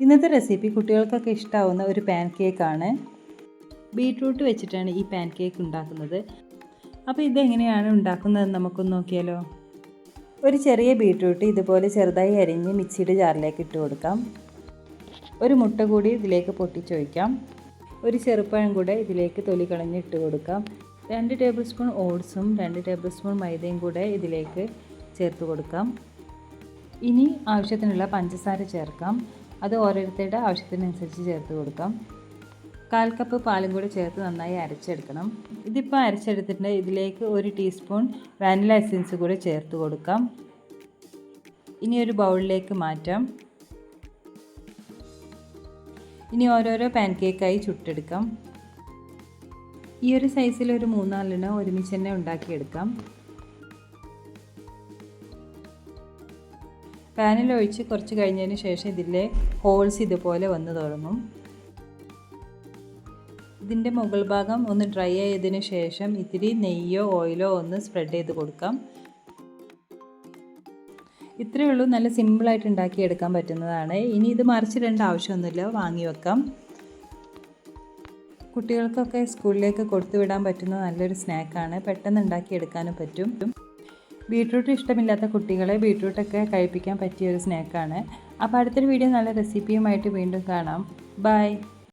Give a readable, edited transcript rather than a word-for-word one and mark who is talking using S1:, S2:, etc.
S1: ഇന്നത്തെ റെസിപ്പി കുട്ടികൾക്കൊക്കെ ഇഷ്ടമാവുന്ന ഒരു പാൻ കേക്കാണ്. ബീട്രൂട്ട് വെച്ചിട്ടാണ് ഈ പാൻ കേക്ക് ഉണ്ടാക്കുന്നത്. അപ്പോൾ ഇതെങ്ങനെയാണ് ഉണ്ടാക്കുന്നതെന്ന് നമുക്കൊന്ന് നോക്കിയാലോ. ഒരു ചെറിയ ബീട്രൂട്ട് ഇതുപോലെ ചെറുതായി അരിഞ്ഞ് മിക്സിയുടെ ജാറിലേക്ക് ഇട്ട് കൊടുക്കാം. ഒരു മുട്ട കൂടി ഇതിലേക്ക് പൊട്ടിച്ചൊഴിക്കാം. ഒരു ചെറുപ്പഴം കൂടെ ഇതിലേക്ക് തൊലി കളഞ്ഞ് ഇട്ട് കൊടുക്കാം. 2 ടേബിൾ സ്പൂൺ ഓട്സും 2 ടേബിൾ സ്പൂൺ മൈദയും കൂടെ ഇതിലേക്ക് ചേർത്ത് കൊടുക്കാം. ഇനി ആവശ്യത്തിനുള്ള പഞ്ചസാര ചേർക്കാം. അത് ഓരോരുത്തരുടെ ആവശ്യത്തിനനുസരിച്ച് ചേർത്ത് കൊടുക്കാം. 1/4 കപ്പ് പാലും കൂടി ചേർത്ത് നന്നായി അരച്ചെടുക്കണം. ഇതിപ്പോൾ അരച്ചെടുത്തിട്ട് ഇതിലേക്ക് 1 ടീസ്പൂൺ വാനില എസൻസ് കൂടി ചേർത്ത് കൊടുക്കാം. ഇനി ഒരു ബൗളിലേക്ക് മാറ്റാം. ഇനി ഓരോരോ പാൻ കേക്കായി ചുട്ടെടുക്കാം. ഈ ഒരു സൈസിൽ ഒരു 3-4 ഒരുമിച്ച് തന്നെ ഉണ്ടാക്കിയെടുക്കാം. പാനിൽ ഒഴിച്ച് കുറച്ച് കഴിഞ്ഞതിന് ശേഷം ഇതിലെ ഹോൾസ് ഇതുപോലെ വന്ന് തുടങ്ങും. ഇതിൻ്റെ മുകൾ ഭാഗം ഒന്ന് ഡ്രൈ ആയതിന് ശേഷം ഇത്തിരി നെയ്യോ ഓയിലോ ഒന്ന് സ്പ്രെഡ് ചെയ്ത് കൊടുക്കാം. ഇത്രയേ ഉള്ളൂ. നല്ല സിമ്പിളായിട്ട് ഉണ്ടാക്കിയെടുക്കാൻ പറ്റുന്നതാണ്. ഇനി ഇത് മറിച്ചിടേണ്ട ആവശ്യമൊന്നുമില്ല, വാങ്ങി വെക്കാം. കുട്ടികൾക്കൊക്കെ സ്കൂളിലേക്ക് കൊടുത്തു വിടാൻ പറ്റുന്ന നല്ലൊരു സ്നാക്കാണ്. പെട്ടെന്ന് ഉണ്ടാക്കിയെടുക്കാനും പറ്റും. ബീട്രൂട്ട് ഇഷ്ടമില്ലാത്ത കുട്ടികളെ ബീട്രൂട്ടൊക്കെ കഴിപ്പിക്കാൻ പറ്റിയൊരു സ്നാക്കാണ്. അപ്പോൾ അടുത്തൊരു വീഡിയോ നല്ല റെസിപ്പിയുമായിട്ട് വീണ്ടും കാണാം. ബൈ.